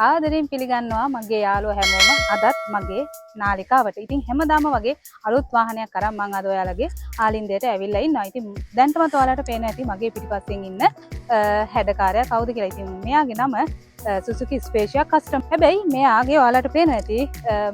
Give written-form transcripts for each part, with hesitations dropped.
ආදරෙන් පිළිගන්නවා මගේ යාළුවෝ හැමෝම අදත් මගේ නාලිකාවට. ඉතින් හැමදාම වගේ අලුත් වාහනයක් අරන් මම අද ඔයාලගේ ආලින්දයට ඇවිල්ලා ඉන්නවා. ඉතින් දැන්ටමත් ඔයාලට පේනවා ඇති මගේ පිටිපස්සෙන් ඉන්න හැඩකාරයා කවුද කියලා. ඉතින් මෙයාගේ නම Suzuki Spezia Custom. හැබැයි මෙයාගේ ඔයාලට පේනවා ඇති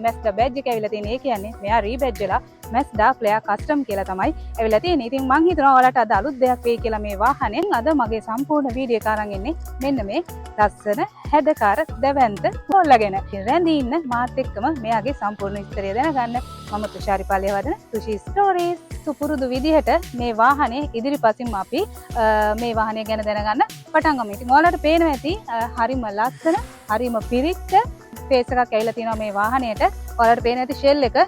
Mazda badge එක ඇවිල්ලා තියෙන. ඒ කියන්නේ මෙයා රීබැජ් වෙලා Mazda Player Custom කියලා තමයි ඇවිල්ලා තියෙන්නේ. ඉතින් මම හිතනවා ඔයාලට අද අලුත් දෙයක් වෙයි කියලා මේ වාහනෙන්. අද මගේ සම්පූර්ණ වීඩියෝ එක අරන් එන්නේ මෙන්න මේ ලස්සන හැඩකාර දැවැන්ත හොල්ලාගෙන. රැඳී ඉන්න මාත් එක්කම මෙයාගේ සම්පූර්ණ විස්තරය දැනගන්න. මම තුෂාරි පල්ලේවදන තුෂි ස්ටෝරීස්. සුපුරුදු විදිහට මේ වාහනේ ඉදිරිපසින්ම අපි මේ වාහනය ගැන දැනගන්න පටන් ගමු. ඉතින් ඔයාලට පේනවා ඇති හරිම ලස්සන හරිම පිරිච්ච ස්පේස් එකක් ඇවිල්ලා තියෙනවා මේ වාහනේට. ඔයාලට පේන ඇති ෂෙල් එක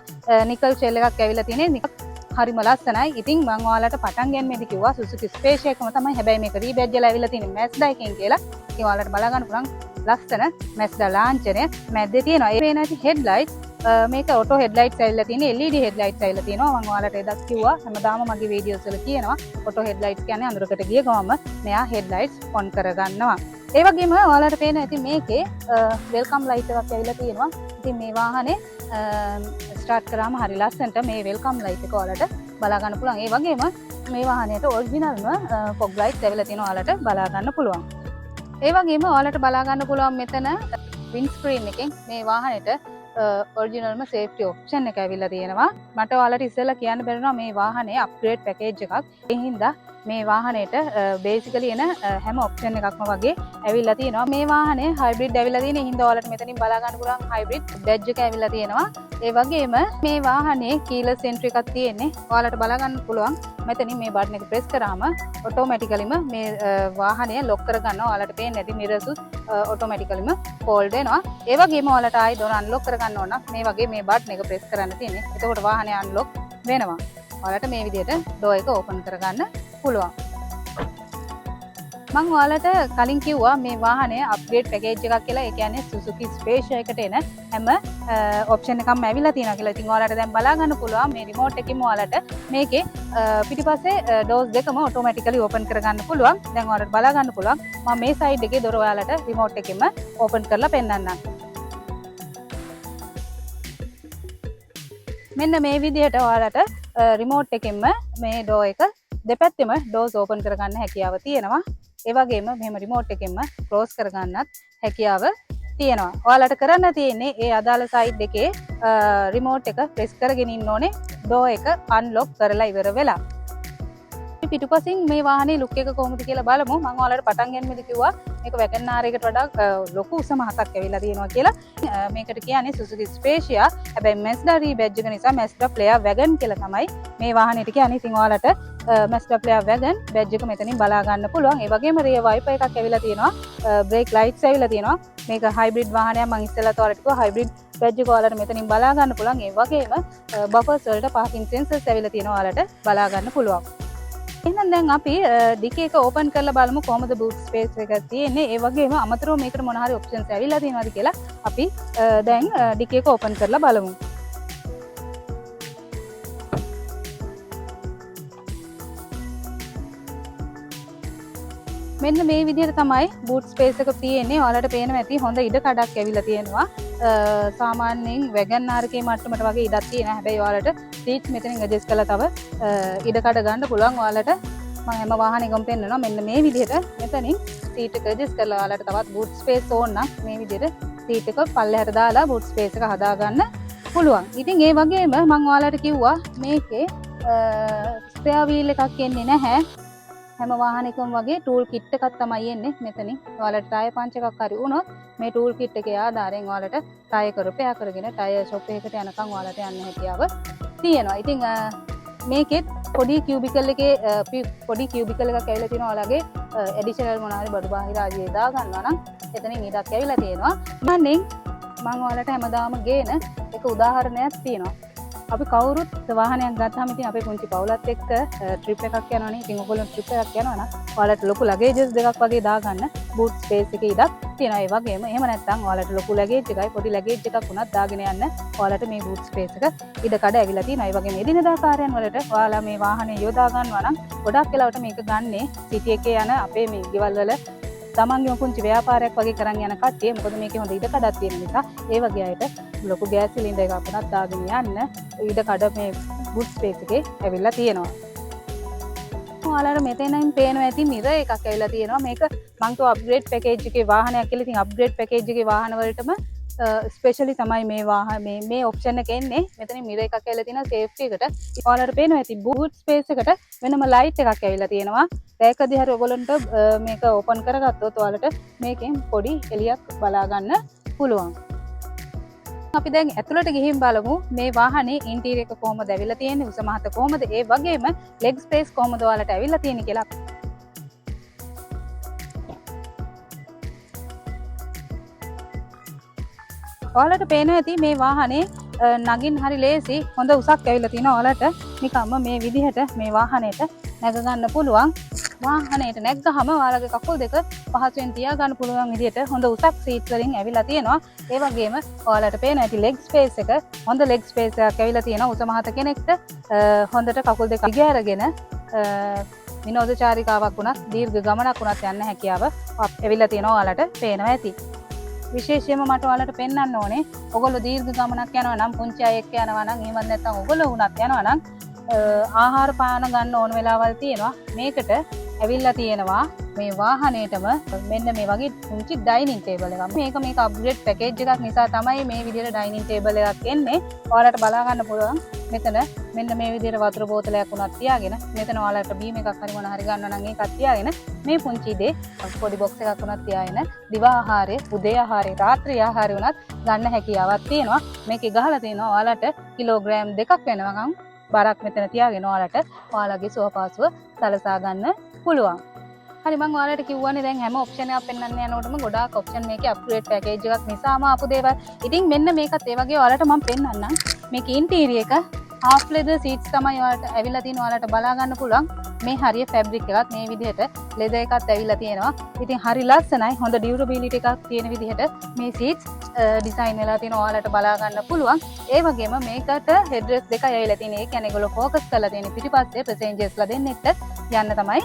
නිකල් ෂෙල් එකක් ඇවිල්ලා තියෙන්නේ. හරිම ලස්සනයි. ඉතින් මම ඔයාලට පටන් ගන්නමේදී කිව්වා Suzuki Spezia එකම තමයි. හැබැයි මේක රීබැජ් වෙලා ඇවිල්ලා තියෙන්නේ Mazda එකෙන් කියලා. ඉතින් ඔයාලට බලා ගන්න පුළුවන් ලස්සන Mazda ලාංඡනය මැද්දේ තියෙනවා. ඒ පේන ඇති හෙඩ්ලයිට්ස් මේක ඔටෝ හෙඩ්ලයිට්ස් ඇවිල්ලා තියෙන්නේ. LED හෙඩ්ලයිට්ස් ඇවිල්ලා තියෙනවා. මම ඔයාලට එදත් කිව්වා හැමදාම මගේ වීඩියෝස් වල කියනවා ඔටෝ හෙඩ්ලයිට්ස් කියන්නේ අඳුරකට ගිය ගමම මෙයා හෙඩ්ලයිට්ස් ඔන් කරගන්නවා. ඒ වගේම ඔයාලට පේන ඇති මේකේ වෙල්කම් ලයිට් එකක් ඇවිල්ලා තියෙනවා. ඉතින් මේ වාහනේ ස්ටාර්ට් කරාම හරි ලස්සනට මේ වෙල්කම් ලයිට් එක ඔයාලට බලා ගන්න පුළුවන්. ඒ වගේම මේ වාහනේට ඔරිජිනල්ම ෆොග් ලයිට්ස් ඇවිල්ලා තියෙනවා. ඔයාලට බලා ගන්න පුළුවන්. ඒ වගේම ඔයාලට බලා ගන්න පුළුවන් මෙතන වින්ඩ් ස්ක්‍රීන් එකෙන් මේ වාහනේට ඔරිජිනල්ම සේෆ්ටි ඔප්ෂන් එක ඇවිල්ලා තියෙනවා. මට ඔයාලට ඉස්සෙල්ලා කියන්න බැරිනවා මේ වාහනේ අප්ග්‍රේඩ් පැකේජ් එකක්. ඒ හින්දා මේ වාහනේට බේසිකලි එන හැම ඔප්ෂන් එකක්ම වගේ ඇවිල්ලා තියෙනවා. මේ වාහනේ හයිබ්‍රිඩ් ඇවිල්ලා තියෙන හින්දා ඔයාලට මෙතනින් බලා ගන්න පුළුවන් හයිබ්‍රිඩ් බැජ් එක ඇවිල්ලා තියෙනවා. ඒ වගේම මේ වාහනේ කීලස් එන්ට්‍රි එකක් තියෙන්නේ. ඔයාලට බලා ගන්න පුළුවන් මෙතනින් මේ බටන් එක ප්‍රෙස් කරාම ඔටෝමැටිකලිම මේ වාහනය ලොක් කරගන්නවා. ඔයාලට පේන්නේ නැති මිරර්ස් ඔටෝමැටිකලිම ෆෝල්ඩ් වෙනවා. ඒ වගේම ඔයාලට ආයි දොර අන්ලොක් කරගන්න ඕන නම් මේ වගේ මේ බටන් එක ප්‍රෙස් කරන්න තියෙන්නේ. එතකොට වාහනය අන්ලොක් වෙනවා. ඔයාලට මේ විදිහට ඩෝ එක ඕපන් කරගන්න පුළුවන්. මම ඔයාලට කලින් කිව්වා මේ වාහනේ අප්ග්‍රේඩ් පැකේජ් එකක් කියලා. ඒ කියන්නේ Suzuki Spezia එකට එන හැම ඔප්ෂන් එකක්ම ඇවිල්ලා තියෙනවා කියලා. ඉතින් ඔයාලට දැන් බලා ගන්න පුළුවන් මේ රිමෝට් එකකින්ම ඔයාලට මේකේ පිටිපස්සේ ඩෝස් දෙකම ඔටෝමැටිකලි ඕපන් කරගන්න පුළුවන්. දැන් ඔයාලට බලා ගන්න පුළුවන් මම මේ සයිඩ් එකේ දොර ඔයාලට රිමෝට් එකකින්ම ඕපන් කරලා පෙන්නන්නම්. මෙන්න මේ විදිහට ඔයාලට රිමෝට් එකකින්ම මේ ඩෝ එක දෙපැත්තෙම ඩෝස් ඕපන් කරගන්න හැකියාව තියෙනවා. ඒ වගේම මෙහෙම රිමෝට් එකෙන්ම ක්ලෝස් කරගන්නත් හැකියාව තියෙනවා. ඔයාලට කරන්න තියෙන්නේ ඒ අදාළ සයිඩ් එකේ රිමෝට් එක ප්‍රෙස් කරගෙන ඉන්න ඕනේ ඩෝ එක අන්ලොක් කරලා ඉවර වෙලා. පිටුපසින් මේ වාහනේ ලුක් එක කොහොමද කියලා බලමු. මම ඔයාලට පටන් ගන්නමේදී කිව්වා මේක වැගන් ආර් එකකට වඩා ලොකු උස මහතක් ඇවිල්ලා තියෙනවා කියලා. මේකට කියන්නේ Suzuki Spezia. හැබැයි Mazda රීබැජ් එක නිසා Mazda Player Wagon කියලා තමයි මේ වාහනේට කියන්නේ. ඉතින් ඔයාලට Mazda Player Wagon බැජ් එක මෙතනින් බලා ගන්න පුළුවන්. ඒ වගේම rear wiper එකක් ඇවිල්ලා තියෙනවා. brake lights ඇවිල්ලා තියෙනවා. මේක hybrid වාහනයක්. මම ඉස්සෙල්ලා ඔයාලට කිව්වා hybrid බැජ් එක ඔයාලට මෙතනින් බලා ගන්න පුළුවන්. ඒ වගේම buffers වලට parking sensors ඇවිල්ලා තියෙනවා. ඔයාලට බලා ගන්න පුළුවන්. එහෙනම් දැන් අපි ඩිකි එක ඕපන් කරලා බලමු කොහොමද බූට් ස්පේස් එක තියෙන්නේ. ඒ වගේම අමතරව මේකට මොන හරි ඔප්ෂන්ස් ඇවිල්ලා තියෙනවද කියලා අපි දැන් ඩිකි එක ඕපන් කරලා බලමු. මෙන්න මේ විදිහට තමයි බූට් ස්පේස් එක තියෙන්නේ. ඔයාලට පේනවා ඇති හොඳ ඉඩ කඩක් ඇවිල්ලා තියෙනවා. සාමාන්‍යයෙන් වැගන් ආර් එකේ මට්ටමට වගේ ඉඩක් තියෙනවා. හැබැයි ඔයාලට සීට් මෙතනින් ඇඩ්ජස්ට් කරලා තව ඉඩ කඩ ගන්න පුළුවන්. ඔයාලට මම හැම වාහනයකම පෙන්නනවා මෙන්න මේ විදිහට මෙතනින් සීට් එක ඇඩ්ජස්ට් කරලා ඔයාලට තවත් බූට් ස්පේස් ඕන නම් මේ විදිහට සීට් එක පල්ලෙහාට දාලා බූට් ස්පේස් එක හදා ගන්න පුළුවන්. ඉතින් ඒ වගේම මම ඔයාලට කිව්වා මේකේ ස්පෙයා වීල් එකක් එන්නේ නැහැ. හැම වාහනයකම වගේ ටූල් කිට් එකක් තමයි එන්නේ මෙතනින්. ඔයාලට ටයර් පංච් එකක් හරි වුණොත් මේ ටූල් කිට් එකේ ආධාරයෙන් ඔයාලට ටයර් කරපෑ කරගෙන ටයර් ෂොප් එකකට යනකම් ඔයාලට යන්න හැකියාව තියෙනවා. ඉතින් මේකෙත් පොඩි කියුබිකල් එකේ පොඩි කියුබිකල් එකක් ඇවිල්ලා තියෙනවා. ඔයාලගේ ඇඩිෂනල් මොනවා හරි බඩු බාහිර ආදිය දා ගන්නවා නම් එතනින් ඊටක් ඇවිල්ලා තියෙනවා. මම ඔයාලට හැමදාම ගේන එක උදාහරණයක් තියෙනවා. අපි කවුරුත් වාහනයක් ගත්තාම ඉතින් අපේ පුංචි පවුලත් එක්ක ට්‍රිප් එකක් යනවනේ. ඉතින් ඔයගොල්ලෝ ට්‍රිප් එකක් යනවා නම් ඔයාලට ලොකු ලගේජස් දෙකක් වගේ දාගන්න බූට් ස්පේස් එකේ ඉඩක් තියෙනවා. ඒ වගේම එහෙම නැත්නම් ඔයාලට ලොකු ලගේජ් එකයි පොඩි ලගේජ් එකක් වුණත් දාගෙන යන්න ඔයාලට මේ බූට් ස්පේස් එක ඉඩ කඩ ඇවිල්ලා තියෙනවා. ඒ වගේම එදිනෙදා කාර්යයන් වලට ඔයාලා මේ වාහනේ යොදා ගන්නවා නම් ගොඩක් වෙලාවට මේක ගන්නේ සිටි එකේ යන අපේ මේ ගෙවල් වල තමන්ගේම පුංචි ව්‍යාපාරයක් වගේ කරන් යන කට්ටිය මොකද මේකේ හොඳ ඉඩ කඩක් තියෙන නිසා ඒ වගේ අයට ලොකු ගෑස් සිලින්ඩර් එකක් වුණත් දාගෙන යන්න ඉඩ කඩ මේ ගුඩ් ස්පේස් එකේ ඇවිල්ලා තියෙනවා. ඔයාලට මෙතනින් පේනවා ඇති මිරර් එකක් ඇවිල්ලා තියෙනවා. මේක මං කිව්වා අප්ග්‍රේඩ් පැකේජ් එකේ වාහනයක් කියලා. ඉතින් අප්ග්‍රේඩ් පැකේජ් එකේ වාහන වලටම ස්පෙෂලි තමයි මේ ඔප්ෂන් එක එන්නේ. මෙතන මිරර් එකක් ඇවිල්ලා තියෙනවා සේෆ්ටි එකට. ඔයාලට පේනවා ඇති බූට් ස්පේස් එකට වෙනම ලයිට් එකක් ඇවිල්ලා තියෙනවා. රෑකදී හරි ඔයගොල්ලන්ට මේක ඕපන් කරගත්තොත් ඔයාලට මේකෙන් පොඩි එළියක් බලා ගන්න පුළුවන්. අපි දැන් ඇතුළට ගිහින් බලමු මේ වාහනේ ඉන්ටීරියර් එක කොහොමද ඇවිල්ලා තියෙන්නේ, උස මහත කොහොමද, ඒ වගේම ලෙග් ස්පේස් කොහොමද ඔයාලට ඇවිල්ලා තියෙන්නේ කියලා. ඔයාලට පේනවා ඇති මේ වාහනේ නගින් හරි ලේසි, හොඳ උසක් ඇවිල්ලා තිනවා. ඔයාලට නිකම්ම මේ විදිහට මේ වාහනේට නැග ගන්න පුළුවන්. වාහනේට නැග්ගහම ඔයාලගේ කකුල් දෙක පහසුවෙන් තියා ගන්න පුළුවන් විදිහට හොඳ උසක් සීට් වලින් ඇවිල්ලා තියෙනවා. ඒ වගේම ඔයාලට පේනවා ඇති ලෙග් ස්පේස් එක, හොඳ ලෙග් ස්පේස් එකක් ඇවිල්ලා තියෙනවා. උස මහත කෙනෙක්ට හොඳට කකුල් දෙක දිග අරගෙන විනෝදචාරිකාවක් වුණත් දීර්ඝ ගමනක් වුණත් යන්න හැකියාව ඇවිල්ලා තියෙනවා. ඔයාලට පේනවා ඇති. විශේෂයෙන්ම මට ඔයාලට පෙන්වන්න ඕනේ ඔයගොල්ලෝ දීර්ඝ ගමනක් යනවා නම්, පුංචි අය එක්ක යනවා නම්, එහෙම නැත්නම් ඔයගොල්ලෝ වුණත් යනවා නම් ආහාර පාන ගන්න ඕන වෙලාවල් තියෙනවා. මේකට ඇවිල්ලා තියෙනවා මේ වාහනේටම මෙන්න මේ වගේ පුංචි ඩයිනින් ටේබල් එකක්. මේක අප්ග්‍රේඩ් පැකේජ් එකක් නිසා තමයි මේ විදිහට ඩයිනින් ටේබල් එකක් එන්නේ. ඔයාලට බලා ගන්න පුළුවන් මෙතන මෙන්න මේ විදිහට වතුර බෝතලයක් උනත් තියාගෙන, මෙතන ඔයාලට බීම් එකක් හරි මොන හරි ගන්න නම් ඒකත් තියාගෙන, මේ පුංචි දේ පොඩි බොක්ස් එකක් උනත් තියාගෙන දිවා ආහාරය, උදේ ආහාරය, රාත්‍රී ආහාරය උනත් ගන්න හැකියාවක් තියෙනවා. මේකේ ගහලා තියෙනවා ඔයාලට කිලෝග්‍රෑම් 2ක් වෙනවනම් බරක් මෙතන තියාගෙන ඔයාලගේ සුවපහසුව සලසා ගන්න පුළුවන්. හරි, මම ඔයාලට කිව්වනේ දැන් හැම ඔප්ෂන් එකක් පෙන්වන්න යනකොටම ගොඩාක් ඔප්ෂන් මේකේ අප්ග්‍රේඩ් පැකේජ් එකක් නිසාම ආපු දේවල්. ඉතින් මෙන්න මේකත් ඒ වගේ ඔයාලට මම පෙන්වන්නම්. මේකේ ඉන්ටීරියර් එක half leather seats තමයි ඔයාලට ඇවිල්ලා තියෙන. ඔයාලට බලා ගන්න පුළුවන් මේ හරිය ෆැබ්‍රික් එකක් මේ විදිහට leather එකක් ඇවිල්ලා තියෙනවා. ඉතින් හරි ලස්සනයි, හොඳ ඩියුරබිලිටි එකක් තියෙන විදිහට මේ seats ඩිසයින් වෙලා තියෙනවා. ඔයාලට බලා ගන්න පුළුවන්. ඒ වගේම මේකට headrest දෙකයි ඇවිල්ලා තියෙන්නේ. ඒ කියන්නේ ඒගොල්ලෝ ફોකස් කරලා තියෙන්නේ පිටිපස්සේ පැසෙන්ජර්ස්ලා දෙන්නෙක්ට යන්න තමයි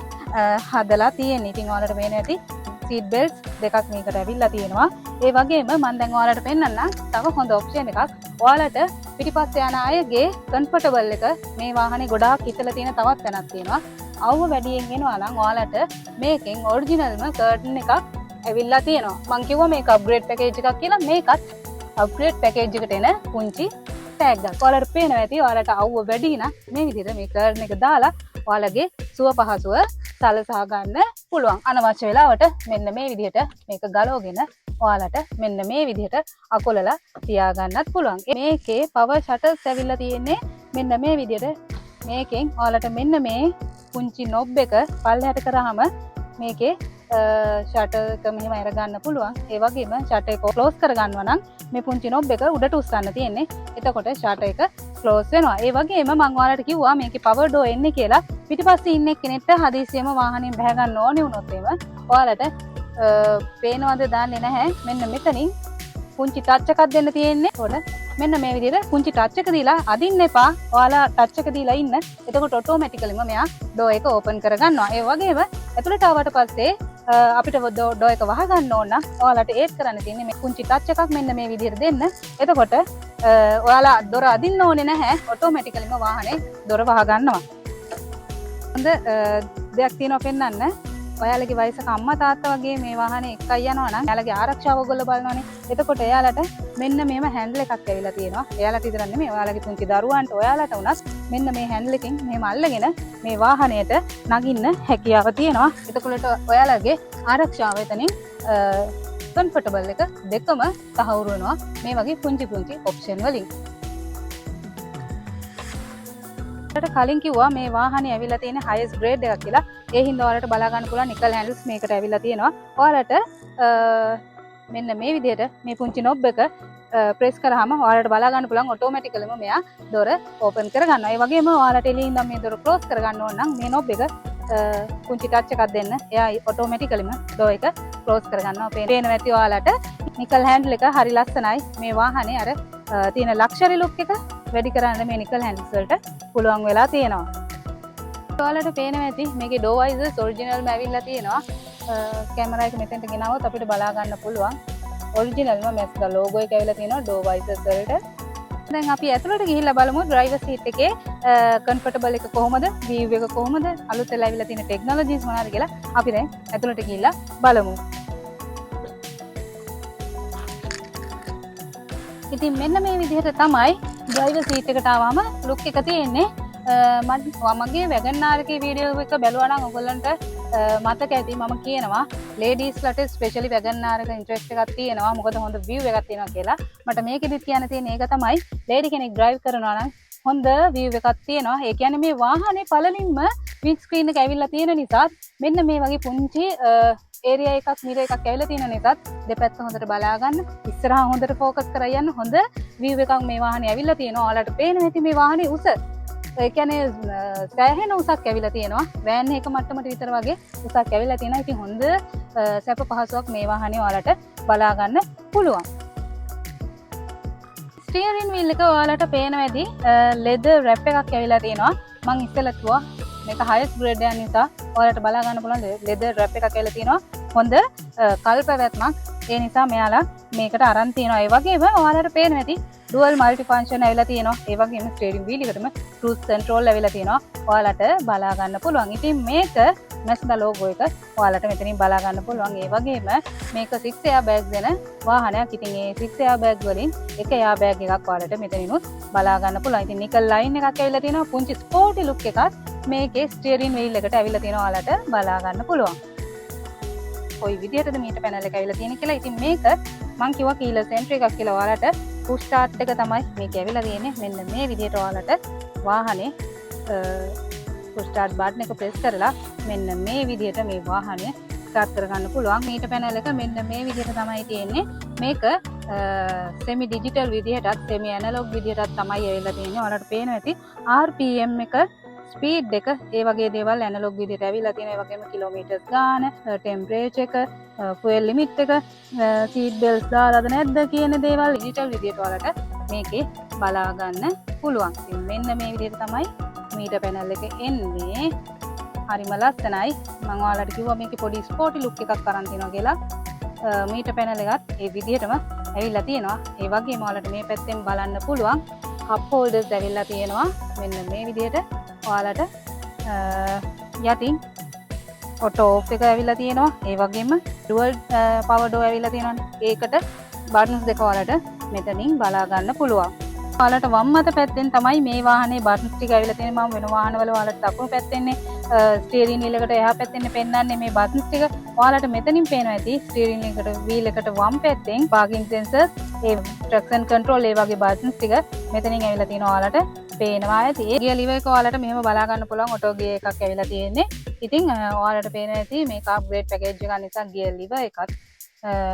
හදලා තියෙන්නේ. ඉතින් ඔයාලට පේන ඇති සීට් බෙල්ට්ස් දෙකක් මේකට ඇවිල්ලා තියෙනවා. ඒ වගේම මම දැන් ඔයාලට පෙන්නන්නම් තව හොඳ ඔප්ෂන් එකක්. ඔයාලට පිටිපස්සේ යන අයගේ කම්ෆර්ටබල් එක මේ වාහනේ ගොඩාක් හිතලා තියෙන තවත් තැනක් තියෙනවා. අවුව වැඩියෙන් එනවා නම් ඔයාලට මේකෙන් ඔරිජිනල්ම කර්ටන් එකක් ඇවිල්ලා තියෙනවා. මං කිව්වා මේක අප්ග්‍රේඩ් පැකේජ් එකක් කියලා. මේකත් අප්ග්‍රේඩ් පැකේජ් එකට එන පුංචි ටැග් එකක්. ඔයාලට පේනවා ඇති ඔයාලට අවුව වැඩි නම් මේ විදිහට මේ කර්ටන් එක දාලා ඔයාලගේ සුව පහසුව සලසා ගන්න පුළුවන්. අනවශ්‍ය වෙලාවට මෙන්න මේ විදිහට මේක ගලවගෙන ඔයාලට මෙන්න මේ විදිහට අකොලලා තියාගන්නත් පුළුවන්. මේකේ පවර් ෂටර්ස් ඇවිල්ලා තියෙන්නේ මෙන්න මේ විදිහට. මේකෙන් ඔයාලට මෙන්න මේ පුංචි නොබ් එක පල්ලෙහාට කරාම මේකේ ෂටර් එක මෙහෙම අරගන්න පුළුවන්. ඒ වගේම ෂටර් එක ක්ලෝස් කරගන්නවා නම් මේ පුංචි නොබ් එක උඩට උස්සන්න තියෙන්නේ. එතකොට ෂටර් එක ක්ලෝස් වෙනවා. ඒ වගේම මම ඔයාලට කිව්වා මේකේ පවර් ඩෝ එන්නේ කියලා. පිටිපස්සේ ඉන්න කෙනෙක්ට හදිසියෙම වාහනයෙන් බහ ගන්න ඕනේ වුණොත් ඔයාලට පේනවද දන්නේ නැහැ. මෙන්න මෙතනින් පුංචි ටච් එකක් දෙන්න තියෙන්නේ. මෙන්න මේ විදිහට පුංචි ටච් එක දීලා අදින්න එපා. ඔයාලා ටච් එක දීලා ඉන්න. එතකොට ඔටෝමැටිකලිම මෙයා ඩෝ එක ඕපන් කරගන්නවා. ඒ වගේම ඇතුළට ආවට පස්සේ අපිට ඩෝ එක වහ ගන්න ඕන නම් ඔයාලට ඒත් කරන්න තියෙන්නේ මේ පුංචි ටච් එකක් මෙන්න මේ විදිහට දෙන්න. එතකොට ඔයාලා දොර අදින්න ඕනේ නැහැ. ඔටෝමැටිකලිම වාහනේ දොර වහ ගන්නවා. හොඳ දෙයක් තියෙනවා පෙන්නන්න. ඔයාලගේ වයසක අම්මා තාත්තා වගේ මේ වාහනේ එකයි යනවා නම් එයාලගේ ආරක්ෂාව ඔයගොල්ලෝ බලනවානේ. එතකොට එයාලට මෙන්න මේම හැන්ඩල් එකක් ඇවිල්ලා තියෙනවා. එයාලට විතරක් නෙමෙයි ඔයාලගේ පුංචි දරුවන්ට ඔයාලට උනත් මෙන්න මේ හැන්ඩල් එකෙන් මෙහෙම අල්ලගෙන මේ වාහනයට නගින්න හැකියාව තියෙනවා. එතකොට ඔයාලගේ ආරක්ෂාව එතනින් කම්ෆර්ටබල් එක දෙකම තහවුරු වෙනවා මේ වගේ පුංචි පුංචි ඔප්ෂන් වලින්. කලින් කිව්වා මේ වාහනේ ඇවිල්ලා තියෙන highest grade එකක් කියලා. ඒ හින්දා ඔයාලට බලා ගන්න පුළුවන් නිකල් handles මේකට ඇවිල්ලා තියෙනවා. ඔයාලට මෙන්න මේ විදිහට මේ පුංචි knob එක press කරාම ඔයාලට බලා ගන්න පුළුවන් ඔටෝමැටිකලිම මෙයා දොර open කර ගන්නවා. ඒ වගේම ඔයාලට එළින් ඉඳන් මේ දොර close කර ගන්න ඕන නම් මේ knob එක පුංචි touch එකක් දෙන්න. එයා ඔටෝමැටිකලිම door එක close කර ගන්නවා. පේනවා ඇති ඔයාලට නිකල් handle එක හරි ලස්සනයි. මේ වාහනේ අර තියෙන luxury look එක වැඩි කරන්න මේ නිකල් handles වලට පුළුවන් වෙලා තියෙනවා. ඔයාලට පේනවා ඇති මේකේ door visors ඔරිජිනල්ම ඇවිල්ලා තියෙනවා. කැමරා එක මෙතෙන්ට ගෙනාවොත් අපිට බලා ගන්න පුළුවන් ඔරිජිනල්ම Mazda logo එක ඇවිල්ලා තියෙනවා door visors වලට. දැන් අපි ඇතුළට ගිහිල්ලා බලමු driver seat එකේ comfortable එක කොහොමද, view එක කොහොමද, අලුත් වෙලා ඇවිල්ලා තියෙන technologies මොනවද කියලා අපි දැන් ඇතුළට ගිහිල්ලා බලමු. ඉතින් මෙන්න මේ විදිහට තමයි driver seat එකට ආවම look එක තියෙන්නේ. මගේ වැගන්ආර් එකේ වීඩියෝ එක බැලුවා නම් ඔයගොල්ලන්ට මතක ඇති මම කියනවා ladies ලට ස්පෙෂලි වැගන්ආර් එක ඉන්ටරෙස්ට් එකක් තියෙනවා. මොකද හොඳ view එකක් තියෙනවා කියලා. මට මේකෙදිත් කියන්න තියෙන ඒක තමයි lady කෙනෙක් drive කරනවා නම් හොඳ view එකක් තියෙනවා. ඒ කියන්නේ මේ වාහනේ පළලින්ම big screen එක ඇවිල්ලා තියෙන නිසා මෙන්න මේ වගේ පුංචි ඒරියා එකක් මිර එකක් ඇවිල්ලා තියෙන නිසා දෙපැත්ත හොඳට බලා ගන්න, ඉස්සරහා හොඳට ફોකස් කරලා යන්න හොඳ view එකක් මේ වාහනේ ඇවිල්ලා තියෙනවා. ඔයාලට පේනවා ඇති මේ වාහනේ උස. ඒ කියන්නේ සෑහෙන උසක් ඇවිල්ලා තියෙනවා. වෑන් එක මට්ටමට විතර වගේ උසක් ඇවිල්ලා තියෙනවා. ඉතින් හොඳ සැප පහසුවක් මේ වාහනේ ඔයාලට බලා ගන්න පුළුවන්. ස්ටියරින් වීල් එක ඔයාලට පේනවා ඇති leather wrap එකක් ඇවිල්ලා තියෙනවා. මම ඉස්සෙල්ලා කිව්වා මේක highest grade එක නිසා ඔයාලට බලා ගන්න පුළුවන් leather wrap එකක් ඇවිල්ලා තියෙනවා. හොඳ කල් පැවැත්මක්. ඒ නිසා මෙයාලා මේකට අරන් තියෙනවා. ඒ වගේම ඔයාලට පේනවා ඇති dual multi function ඇවිල්ලා තියෙනවා. ඒ වගේම ස්ටියරින් වීල් එකටම cruise control ඇවිල්ලා තියෙනවා. ඔයාලට බලා ගන්න පුළුවන්. ඉතින් මේක Mazda logo එක ඔයාලට මෙතනින් බලා ගන්න පුළුවන්. ඒ වගේම මේක 6 airbags දෙන වාහනයක්. ඉතින් මේ 6 airbag වලින් එක airbag එකක් ඔයාලට මෙතනිනුත් බලා ගන්න පුළුවන්. ඉතින් නිකල් line එකක් ඇවිල්ලා තියෙනවා. පුංචි sporty look එකක් මේකේ ස්ටියරින් වීල් එකට ඇවිල්ලා තියෙනවා. ඔයාලට බලා ගන්න පුළුවන්. කොයි විදිහටද මීටර් පැනල් එක ඇවිල්ලා තියෙන්නේ කියලා. ඉතින් මේක මම කිව්වා keyless entry එකක් කියලා. ඔයාලට push start එක තමයි මේක ඇවිල්ලා තියෙන්නේ. මෙන්න මේ විදිහට ඔයාලට වාහනේ push start button එක press කරලා මෙන්න මේ විදිහට මේ වාහනය start කරගන්න පුළුවන්. මීටර් පැනල් එක මෙන්න මේ විදිහට තමයි තියෙන්නේ. මේක semi digital විදිහටත් semi analog විදිහටත් තමයි ඇවිල්ලා තියෙන්නේ. ඔයාලට පේනවා ඇති RPM එක ස්පීඩ් එක ඒ වගේ දේවල් ඇනලොග් විදිහට ඇවිල්ලා තියෙන. ඒ වගේම කිලෝමීටර්ස් ගාන, ටෙම්පරේචර් එක, ෆුවල් ලිමිට් එක, සීට් බෙල්ට්ස් දාලාද නැද්ද කියන දේවල් ඩිජිටල් විදිහට ඔයාලට මේකේ බලා ගන්න පුළුවන්. ඉතින් මෙන්න මේ විදිහට තමයි මීටර් පැනල් එක එන්නේ. හරිම ලස්සනයි. මම ඔයාලට කිව්වා මේකේ පොඩි ස්පෝටි ලුක් එකක් අරන් තියනවා කියලා. මීටර් පැනල් එකත් ඒ විදිහටම ඇවිල්ලා තියෙනවා. ඒ වගේම ඔයාලට මේ පැත්තෙන් බලන්න පුළුවන් කප් හෝල්ඩර්ස් ඇවිල්ලා තියෙනවා. මෙන්න මේ විදිහට ඔයාලට යටින් ඔටෝ ඔෆ් එක ඇවිල්ලා තියෙනවා. ඒ වගේම ඩුවල් පවර් ඩෝ ඇවිල්ලා තියෙනවා. ඒකට බටන්ස් දෙක ඔයාලට මෙතනින් බලා ගන්න පුළුවන්. ඔයාලට වම් අත පැත්තෙන් තමයි මේ වාහනේ බටන්ස් ටික ඇවිල්ලා තියෙන්නේ. මම වෙන වාහනවල ඔයාලට දකුණු පැත්තෙන්නේ ස්ටියරින් වීල් එකට එහා පැත්තෙන් පෙන්නන්නේ මේ බටන්ස් ටික. ඔයාලට මෙතනින් පේනවා ඇති ස්ටියරින් වීල් එකට වම් පැත්තෙන් පාකින් සෙන්සර්ස්, ඒ ට්‍රැක්ෂන් කන්ට්‍රෝල් ඒ වගේ බටන්ස් ටික මෙතනින් ඇවිල්ලා තියෙනවා. ඔයාලට පේනවා ඇති. ඒ ගියර් ලිවර් එක ඔයාලට මෙහෙම බලා ගන්න පුළුවන්. ඔටෝ ගියර් එකක් ඇවිල්ලා තියෙන්නේ. ඉතින් ඔයාලට පේනවා ඇති මේක අප්ග්‍රේඩ් පැකේජ් එකක් නිසා ගියර් ලිවර් එකත්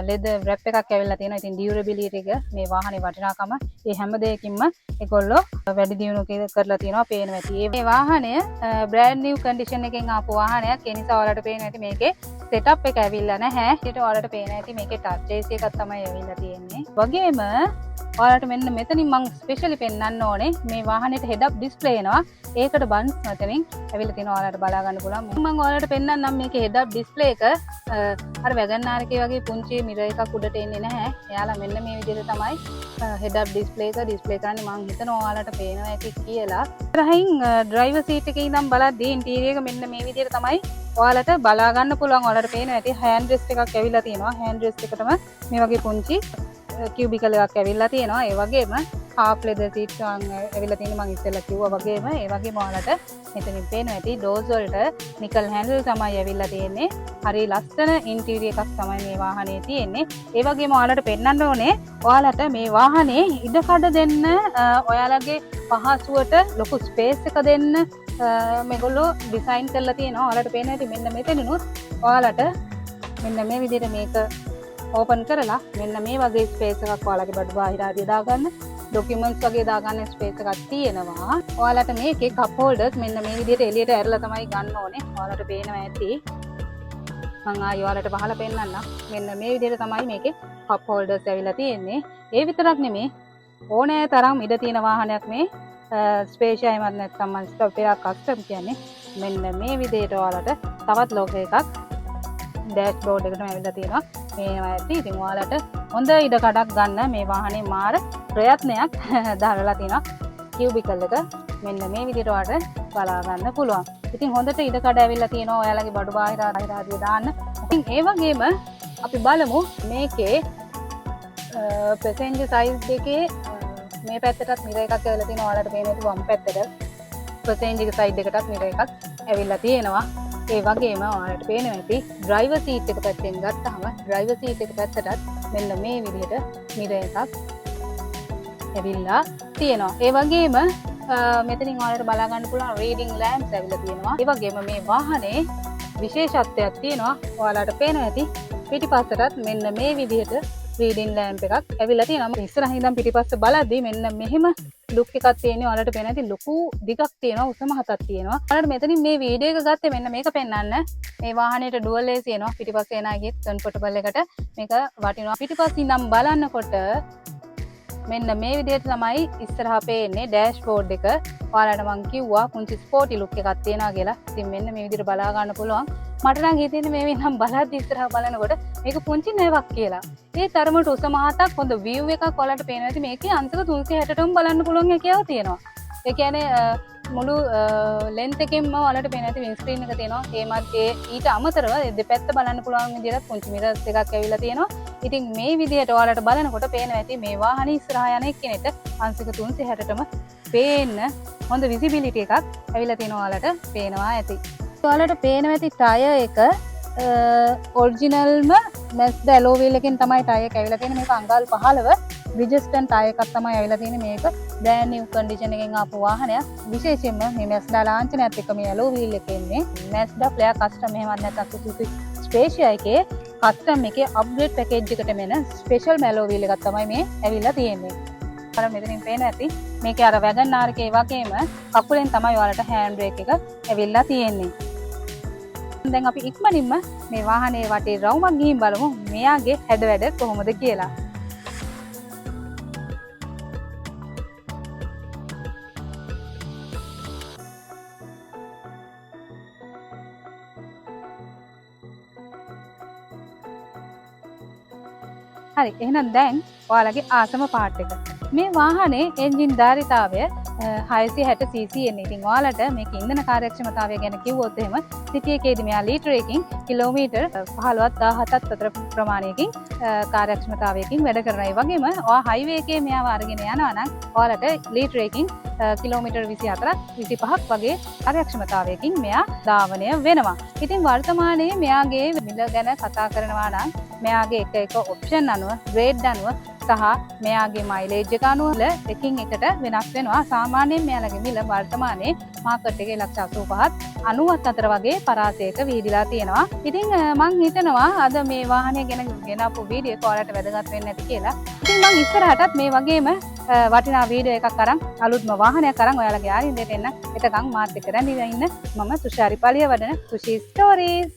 leather wrap එකක් ඇවිල්ලා තියෙනවා. ඉතින් durability එක මේ වාහනේ වටිනාකම මේ හැම දෙයකින්ම ඒගොල්ලෝ වැඩි දියුණු කරලා තියෙනවා. පේනවා ඇති. මේ වාහනය brand new condition එකෙන් ආපු වාහනයක්. ඒ නිසා ඔයාලට පේනවා ඇති මේකේ setup එක ඇවිල්ලා නැහැ. ඊට ඔයාලට පේනවා ඇති මේකේ touch AC එකක් තමයි ඇවිල්ලා තියෙන්නේ. වගේම ඔයාලට මෙන්න මෙතනින් මම ස්පෙෂලි පෙන්නන්න ඕනේ මේ වාහනේට head up display එනවා. ඒකට බන්ස් මෙතනින් ඇවිල්ලා තියෙනවා. ඔයාලට බලා ගන්න පුළුවන්. මම ඔයාලට පෙන්නන්නම් මේකේ head up display එක අර වැගන්ආර් එකේ වගේ පුංචි මිරර් එකක් උඩට එන්නේ නැහැ. එයාලා මෙන්න මේ විදිහට තමයි head up display එක display කරන්නේ. මම හිතනවා ඔයාලට පේනවා ඇති කියලා. ඉතින් driver seat එකේ ඉඳන් බලද්දී interior එක මෙන්න මේ විදිහට තමයි ඔයාලට බලා ගන්න පුළුවන්. ඔයාලට පේනවා ඇති hand rest එකක් ඇවිල්ලා තියෙනවා. hand rest එකටම මේ වගේ පුංචි cubicle එකක් ඇවිල්ලා තියෙනවා. ඒ වගේම half leather seats ඇවිල්ලා තියෙනවා. මම ඉස්සෙල්ලා කිව්වා වගේම ඒ වගේම ඔයාලට මෙතනින් පේනවා ඇති doors වලට nickel handle තමයි ඇවිල්ලා තියෙන්නේ. හරි ලස්සන interior එකක් තමයි මේ වාහනේ තියෙන්නේ. ඒ වගේම ඔයාලට පෙන්නන්න ඕනේ ඔයාලට මේ වාහනේ ඉඩකඩ දෙන්න ඔයාලගේ පහසුවට ලොකු space එක දෙන්න මේගොල්ලෝ design කරලා තියෙනවා. ඔයාලට පේනවා ඇති මෙන්න මෙතනිනුත් ඔයාලට මෙන්න මේ විදිහට මේක ඕපන් කරලා මෙන්න මේ වගේ ස්පේස් එකක් ඔයාලගේ බඩු බාහිර ආදිය දාගන්න, ડોකියුමන්ට්ස් වගේ දාගන්න ස්පේස් එකක් තියෙනවා. ඔයාලට මේකේ කප් හෝල්ඩර්ස් මෙන්න මේ විදිහට එළියට ඇරලා තමයි ගන්න ඕනේ. ඔයාලට පේනවා ඇති. මම ආයෙ ඔයාලට පහලා පෙන්නන්නම්. මෙන්න මේ විදිහට තමයි මේකේ කප් හෝල්ඩර්ස් ඇවිල්ලා තියෙන්නේ. ඒ විතරක් නෙමෙයි ඕනෑ තරම් ඉඩ තියෙන වාහනයක් මේ ස්පේෂියා එහෙමත් නැත්නම් මන්ස්ටර් පෙරා කස්ටම් කියන්නේ. මෙන්න මේ විදිහට ඔයාලට තවත් ලෝගෝ එකක් ඩෑෂ්බෝඩ් එකටම ඇවිල්ලා තියෙනවා. මේවා ඇති. ඉතින් ඔයාලට හොඳ ඉඩ කඩක් ගන්න මේ වාහනේ මාර ප්‍රයත්නයක් දරලා තියෙනවා. කියුබිකල් එක මෙන්න මේ විදිහට ඔයාලට බලා ගන්න පුළුවන්. ඉතින් හොඳට ඉඩ කඩ ඇවිල්ලා තියෙනවා ඔයාලගේ බඩු බාහිර ආදිය දාන්න. ඉතින් ඒ වගේම අපි බලමු මේකේ පැසෙන්ජර් සයිස් දෙකේ මේ පැත්තටත් මිරර් එකක් ඇවිල්ලා තියෙනවා. ඔයාලට පේන ඇති වම් පැත්තට පැසෙන්ජර් සයිඩ් එකටත් මිරර් එකක් ඇවිල්ලා තියෙනවා. ඒ වගේම ඔයාලට පේනවා ඇති ඩ්‍රයිවර් සීට් එක පැත්තෙන් ගත්තාම ඩ්‍රයිවර් සීට් එක පැත්තටත් මෙන්න මේ විදිහට මිරර් එකක් ඇවිල්ලා තියෙනවා. ඒ වගේම මෙතනින් ඔයාලට බලා ගන්න පුළුවන් රීඩින් ලෑම්ප්ස් ඇවිල්ලා තියෙනවා. ඒ වගේම මේ වාහනේ විශේෂත්වයක් තියෙනවා. ඔයාලට පේනවා ඇති පිටිපස්සටත් මෙන්න මේ විදිහට රීඩින් ලෑම්ප් එකක් ඇවිල්ලා තියෙනවා. ඉස්සරහින් ඉඳන් පිටිපස්ස බලද්දි මෙන්න මෙහෙම ලුක් එකක් තියෙනවා. ඔයාලට පේනවා ඇති ලොකු දිගක් තියෙනවා, උසම හතක් තියෙනවා. ඔයාලට මෙතනින් මේ වීඩියෝ එක ගත්තේ මෙන්න මේක පෙන්වන්න. මේ වාහනේට ඩුවල් AC එනවා. පිටිපස්සේ එන අයගේ කම්ෆර්ටබල් එකට මේක වටිනවා. පිටිපස්සින් ඉඳන් බලනකොට මෙන්න මේ විදිහට තමයි ඉස්සරහා පේන්නේ ඩෑෂ්බෝඩ් එක. ඔයාලට මම කිව්වා පුංචි ස්පෝටි ලුක් එකක් තියෙනවා කියලා. ඉතින් මෙන්න මේ විදිහට බලා ගන්න පුළුවන්. මට නම් හිතෙන්නේ මේ වෙනම් බලද්දි ඉස්සරහා බලනකොට මේක පුංචි නෑවක් කියලා. ඒ තරමට උස මහතක් හොඳ view එකක් ඔයාලට පේනවා. ඉතින් මේකේ අංශක 360ටම බලන්න පුළුවන් හැකියාව තියෙනවා. ඒ කියන්නේ මුළු length එකෙන්ම ඔයාලට පේනවා ඇති වින්ස්ක්‍රීන් එක තියෙනවා. ඒ ඊට අමතරව දෙපැත්ත බලන්න පුළුවන් විදිහට පුංචි මිරර්ස් එකක් ඇවිල්ලා තියෙනවා. ඉතින් මේ විදිහට ඔයාලට බලනකොට පේනවා ඇති මේ වාහනේ ඉස්සරහා යන එක්කෙනෙක්ට අංශක 360ටම පේන්න හොඳ විසිබිලිටි එකක් ඇවිල්ලා තියෙනවා. ඔයාලට පේනවා ඇති. ඔයාලට පේනවා ඇති ටයර් එක ඔරිජිනල්ම Mazda alloy wheel එකෙන් තමයි ටයර් එක ඇවිල්ලා තියෙන්නේ. මේක අඟල් 15 Bridgestone ටයර් එකක් තමයි ඇවිල්ලා තියෙන්නේ. මේක brand new condition එකෙන් ආපු වාහනයක්. විශේෂයෙන්ම මේ Mazda ලාංඡනයත් එක්ක මේ alloy wheel එක එන්නේ. Mazda Flare custom එහෙමත් නැත්නම් Suzuki Spacia එකේ custom එකේ upgrade package එකට මෙන special alloy wheel එකක් තමයි මේ ඇවිල්ලා තියෙන්නේ. අර මෙතනින් පේන ඇති මේකේ අර WagonR එකේ වගේම කකුලෙන් තමයි ඔයාලට hand brake එක ඇවිල්ලා තියෙන්නේ. දැන් අපි ඉක්මනින්ම මේ වාහනේ වටේ රවුමක් ගිහින් බලමු මෙයාගේ හැඩ වැඩ කොහොමද කියලා. හරි එහෙනම් දැන් ඔයාලගේ ආසම පාර්ට් එක. මේ වාහනේ එන්ජින් ධාරිතාවය 660cc එන්නේ. ඉතින් ඔයාලට මේක ඉන්ධන කාර්යක්ෂමතාවය ගැන කිව්වොත් එහෙම සිටි එකේදී මෙයා ලීටර් එකකින් කිලෝමීටර් 15ත් 17ත් අතර ප්‍රමාණයකින් කාර්යක්ෂමතාවයකින් වැඩ කරනවා. ඒ වගේම ඔයා හයිවේ එකේ මෙයාව අරගෙන යනවා නම් ඔයාලට ලීටර් එකකින් කිලෝමීටර් 24ක් 25ක් වගේ කාර්යක්ෂමතාවයකින් මෙයා ධාවනය වෙනවා. ඉතින් වර්තමානයේ මෙයාගේ මිල ගැන කතා කරනවා නම් මෙයාගේ එක ඔප්ෂන් අනුව ග්‍රේඩ් අනුව සහ මෙයාගේ මයිලේජ් එක අනුව එකින් එකට වෙනස් වෙනවා. සාමාන්‍යයෙන් මෙයාලගේ මිල වර්තමානයේ මාකට් එකේ 185ත් 90ත් අතර වගේ පරාසයක විහිදලා තියෙනවා. ඉතින් මම හිතනවා අද මේ වාහනය ගැන ගෙනාපු වීඩියෝ එක ඔයාලට වැදගත් වෙන්න ඇති කියලා. ඉතින් මම ඉස්සරහටත් මේ වගේම වටිනා වීඩියෝ එකක් අරන් අලුත්ම වාහනයක් අරන් ඔයාලගේ ආරින්දයට එන්න එතකන් මාත් එක්ක රැඳිලා ඉන්න මම තුෂාරි පලියවඩන තුෂි ස්ටෝරීස්.